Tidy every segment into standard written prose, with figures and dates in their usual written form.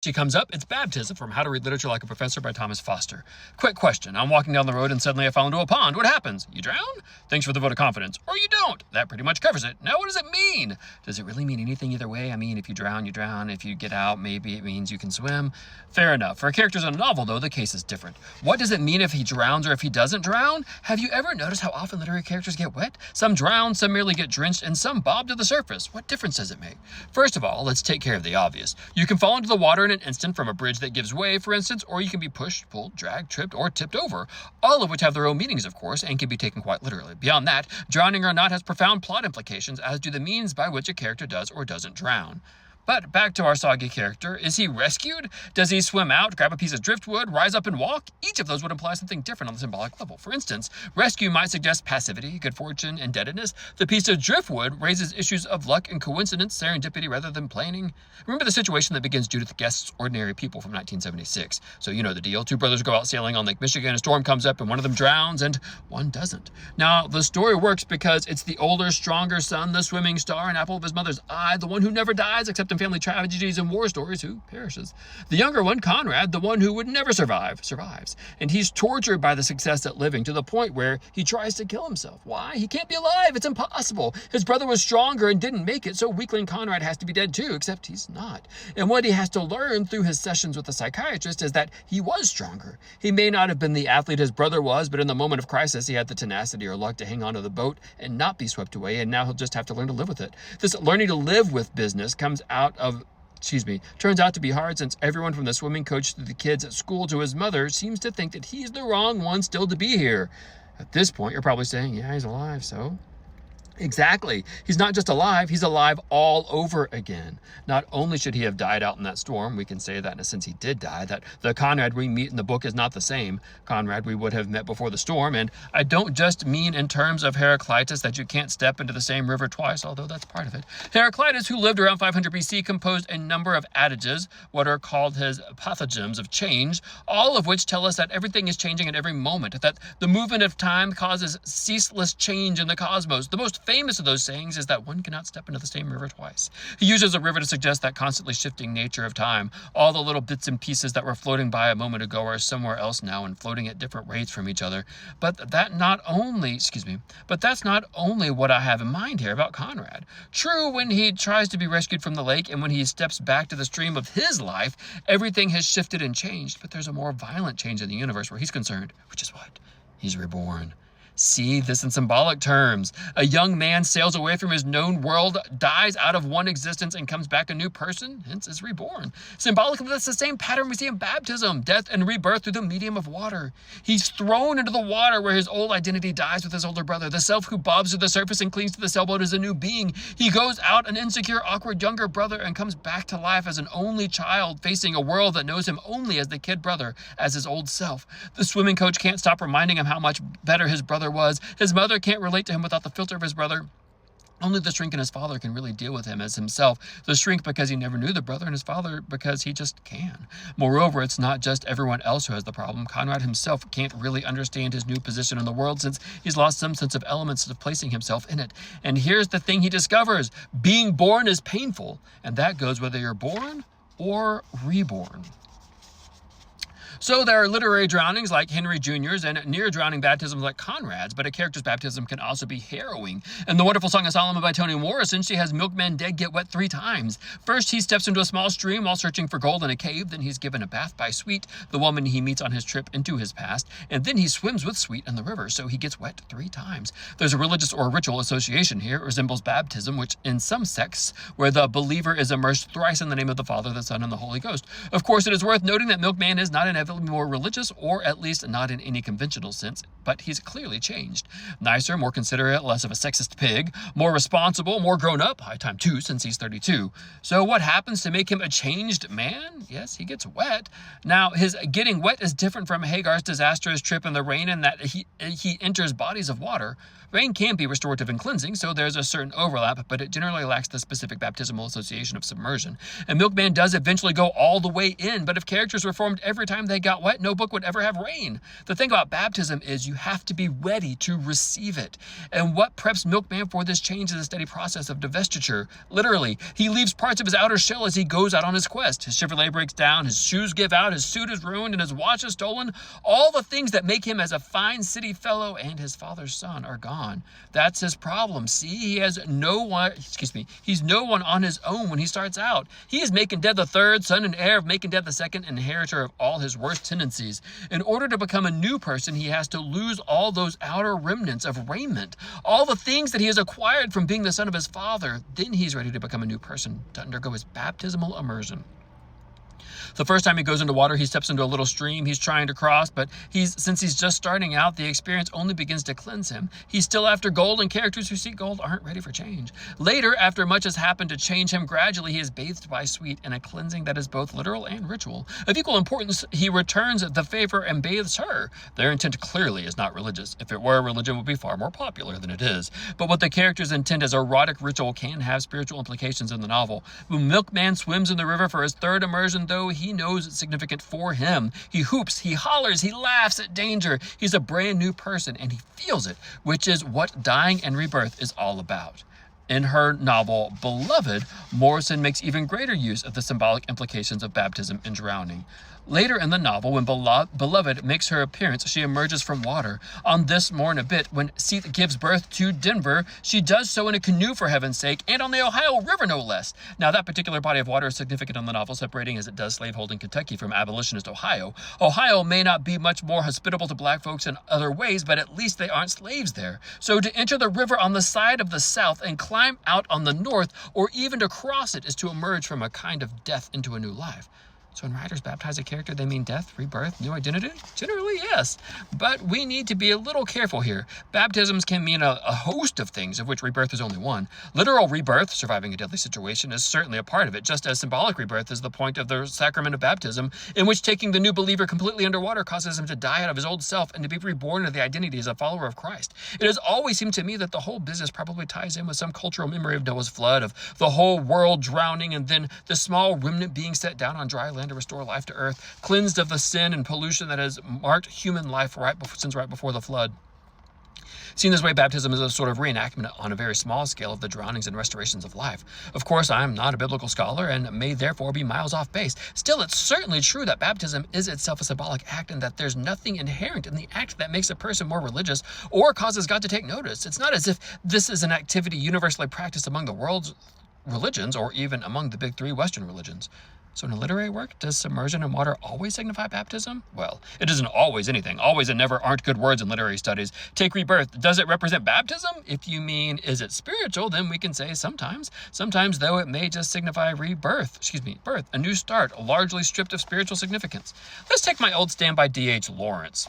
She comes up, it's Baptism from How to Read Literature Like a Professor by Thomas Foster. Quick question, I'm walking down the road and suddenly I fall into a pond. What happens? You drown? Thanks for the vote of confidence. Or you don't. That pretty much covers it. Now what does it mean? Does it really mean anything either way? I mean, if you drown, you drown. If you get out, maybe it means you can swim. Fair enough. For characters in a novel, though, the case is different. What does it mean if he drowns or if he doesn't drown? Have you ever noticed how often literary characters get wet? Some drown, some merely get drenched, and some bob to the surface. What difference does it make? First of all, let's take care of the obvious. You can fall into the water in an instant from a bridge that gives way, for instance, or you can be pushed, pulled, dragged, tripped, or tipped over, all of which have their own meanings, of course, and can be taken quite literally. Beyond that, drowning or not has profound plot implications, as do the means by which a character does or doesn't drown. But back to our soggy character. Is he rescued? Does he swim out, grab a piece of driftwood, rise up and walk? Each of those would imply something different on the symbolic level. For instance, rescue might suggest passivity, good fortune, indebtedness. The piece of driftwood raises issues of luck and coincidence, serendipity rather than planning. Remember the situation that begins Judith Guest's Ordinary People from 1976. So you know the deal. Two brothers go out sailing on Lake Michigan, a storm comes up and one of them drowns and one doesn't. Now, the story works because it's the older, stronger son, the swimming star, an apple of his mother's eye, the one who never dies except in family tragedies and war stories, who perishes. The younger one, Conrad, the one who would never survive, survives. And he's tortured by the success at living to the point where he tries to kill himself. Why? He can't be alive. It's impossible. His brother was stronger and didn't make it, so weakling Conrad has to be dead too, except he's not. And what he has to learn through his sessions with the psychiatrist is that he was stronger. He may not have been the athlete his brother was, but in the moment of crisis, he had the tenacity or luck to hang onto the boat and not be swept away, and now he'll just have to learn to live with it. This learning to live with business turns out to be hard, since everyone from the swimming coach to the kids at school to his mother seems to think that he's the wrong one still to be here. At this point, you're probably saying, yeah, he's alive, so... Exactly. He's not just alive, he's alive all over again. Not only should he have died out in that storm, we can say that in a sense he did die, that the Conrad we meet in the book is not the same Conrad we would have met before the storm, and I don't just mean in terms of Heraclitus that you can't step into the same river twice, although that's part of it. Heraclitus, who lived around 500 BC, composed a number of adages, what are called his apothegms of change, all of which tell us that everything is changing at every moment, that the movement of time causes ceaseless change in the cosmos. The most famous of those sayings is that one cannot step into the same river twice. He uses a river to suggest that constantly shifting nature of time. All the little bits and pieces that were floating by a moment ago are somewhere else now and floating at different rates from each other. But that's not only what I have in mind here about Conrad. True, when he tries to be rescued from the lake and when he steps back to the stream of his life, everything has shifted and changed, but there's a more violent change in the universe where he's concerned, which is what? He's reborn. See this in symbolic terms. A young man sails away from his known world, dies out of one existence, and comes back a new person, hence is reborn. Symbolically, that's the same pattern we see in baptism, death and rebirth through the medium of water. He's thrown into the water where his old identity dies with his older brother. The self who bobs to the surface and clings to the sailboat is a new being. He goes out an insecure, awkward younger brother and comes back to life as an only child, facing a world that knows him only as the kid brother, as his old self. The swimming coach can't stop reminding him how much better his brother was. His mother can't relate to him without the filter of his brother. Only the shrink and his father can really deal with him as himself. The shrink because he never knew the brother, and his father because he just can. Moreover, it's not just everyone else who has the problem. Conrad himself can't really understand his new position in the world since he's lost some sense of elements of placing himself in it. And here's the thing he discovers. Being born is painful, and that goes whether you're born or reborn. So there are literary drownings like Henry Jr.'s and near-drowning baptisms like Conrad's, but a character's baptism can also be harrowing. In The Wonderful Song of Solomon by Toni Morrison, she has milkman dead get wet 3 times. First, he steps into a small stream while searching for gold in a cave. Then he's given a bath by Sweet, the woman he meets on his trip into his past. And then he swims with Sweet in the river, so he gets wet 3 times. There's a religious or ritual association here. It resembles baptism, which in some sects, where the believer is immersed thrice in the name of the Father, the Son, and the Holy Ghost. Of course, it is worth noting that milkman is not inevitably more religious, or at least not in any conventional sense, but he's clearly changed. Nicer, more considerate, less of a sexist pig, more responsible, more grown up, high time too, since he's 32. So what happens to make him a changed man? Yes, he gets wet. Now, his getting wet is different from Hagar's disastrous trip in the rain in that he enters bodies of water. Rain can be restorative and cleansing, so there's a certain overlap, but it generally lacks the specific baptismal association of submersion. And Milkman does eventually go all the way in, but if characters were formed every time they got wet, no book would ever have rain. The thing about baptism is you you have to be ready to receive it. And what preps Milkman for this change is a steady process of divestiture. Literally, he leaves parts of his outer shell as he goes out on his quest. His Chevrolet breaks down, his shoes give out, his suit is ruined, and his watch is stolen. All the things that make him as a fine city fellow and his father's son are gone. That's his problem. See, he has he's no one on his own when he starts out. He is Macon-Dead the third, son and heir of Macon-Dead the second, inheritor of all his worst tendencies. In order to become a new person, he has to lose all those outer remnants of raiment, all the things that he has acquired from being the son of his father. Then he's ready to become a new person, to undergo his baptismal immersion. The first time he goes into water, he steps into a little stream he's trying to cross, but since he's just starting out, the experience only begins to cleanse him. He's still after gold, and characters who seek gold aren't ready for change. Later, after much has happened to change him gradually, he is bathed by sweet in a cleansing that is both literal and ritual. Of equal importance, he returns the favor and bathes her. Their intent clearly is not religious. If it were, religion would be far more popular than it is. But what the characters intend as erotic ritual can have spiritual implications in the novel. When Milkman swims in the river for his third immersion, though, he knows it's significant for him. He hoops, he hollers, he laughs at danger. He's a brand new person, and he feels it, which is what dying and rebirth is all about. In her novel, Beloved, Morrison makes even greater use of the symbolic implications of baptism and drowning. Later in the novel, when Beloved makes her appearance, she emerges from water. On this more in a bit, when Seath gives birth to Denver, she does so in a canoe, for heaven's sake, and on the Ohio River, no less. Now, that particular body of water is significant in the novel, separating as it does slaveholding Kentucky from abolitionist Ohio. Ohio may not be much more hospitable to black folks in other ways, but at least they aren't slaves there. So to enter the river on the side of the South and climb out on the North, or even to cross it, is to emerge from a kind of death into a new life. So when writers baptize a character, they mean death, rebirth, new identity? Generally, yes. But we need to be a little careful here. Baptisms can mean a host of things, of which rebirth is only one. Literal rebirth, surviving a deadly situation, is certainly a part of it, just as symbolic rebirth is the point of the sacrament of baptism, in which taking the new believer completely underwater causes him to die out of his old self and to be reborn into the identity as a follower of Christ. It has always seemed to me that the whole business probably ties in with some cultural memory of Noah's flood, of the whole world drowning, and then the small remnant being set down on dry land to restore life to earth, cleansed of the sin and pollution that has marked human life since right before the flood. Seen this way, baptism is a sort of reenactment on a very small scale of the drownings and restorations of life. Of course, I'm not a biblical scholar and may therefore be miles off base. Still, it's certainly true that baptism is itself a symbolic act, and that there's nothing inherent in the act that makes a person more religious or causes God to take notice. It's not as if this is an activity universally practiced among the world's religions or even among the big three Western religions. So in a literary work, does submersion in water always signify baptism? Well, it isn't always anything. Always and never aren't good words in literary studies. Take rebirth. Does it represent baptism? If you mean, is it spiritual, then we can say sometimes. Sometimes, though, it may just signify birth, a new start, largely stripped of spiritual significance. Let's take my old standby D.H. Lawrence.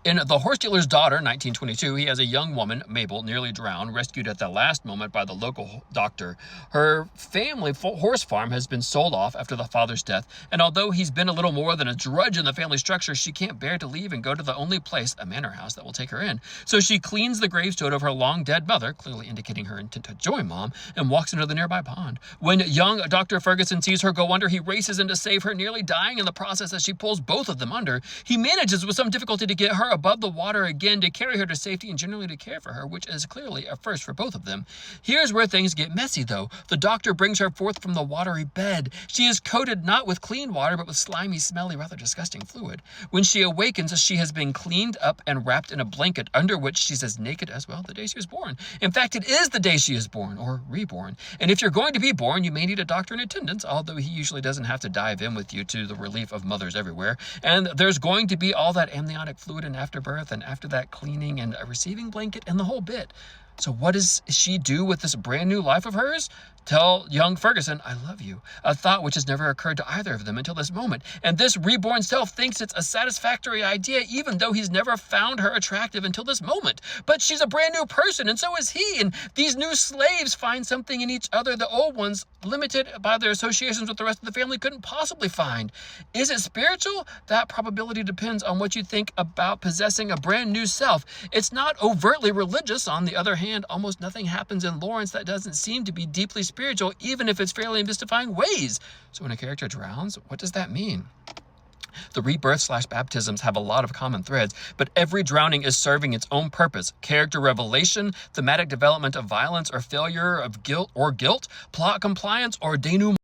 In The Horse Dealer's Daughter, 1922, he has a young woman, Mabel, nearly drowned, rescued at the last moment by the local doctor. Her family horse farm has been sold off after the father's death, and although he's been a little more than a drudge in the family structure, she can't bear to leave and go to the only place, a manor house, that will take her in. So she cleans the gravestone of her long-dead mother, clearly indicating her intent to join Mom, and walks into the nearby pond. When young Dr. Ferguson sees her go under, he races in to save her, nearly dying in the process as she pulls both of them under. He manages with some difficulty to get her above the water again, to carry her to safety, and generally to care for her, which is clearly a first for both of them. Here's where things get messy, though. The doctor brings her forth from the watery bed. She is coated not with clean water, but with slimy, smelly, rather disgusting fluid. When she awakens, she has been cleaned up and wrapped in a blanket, under which she's as naked as, well, the day she was born. In fact, it is the day she is born, or reborn. And if you're going to be born, you may need a doctor in attendance, although he usually doesn't have to dive in with you, to the relief of mothers everywhere. And there's going to be all that amniotic fluid in afterbirth, and after that cleaning and a receiving blanket and the whole bit. So what does she do with this brand new life of hers? Tell young Ferguson, I love you, a thought which has never occurred to either of them until this moment. And this reborn self thinks it's a satisfactory idea, even though he's never found her attractive until this moment. But she's a brand new person, and so is he. And these new slaves find something in each other the old ones, limited by their associations with the rest of the family, couldn't possibly find. Is it spiritual? That probability depends on what you think about possessing a brand new self. It's not overtly religious. On the other hand, almost nothing happens in Lawrence that doesn't seem to be deeply spiritual, even if it's fairly in mystifying ways. So when a character drowns, what does that mean? The rebirth/baptisms have a lot of common threads, but every drowning is serving its own purpose. Character revelation, thematic development of violence or failure of guilt, plot compliance, or denouement.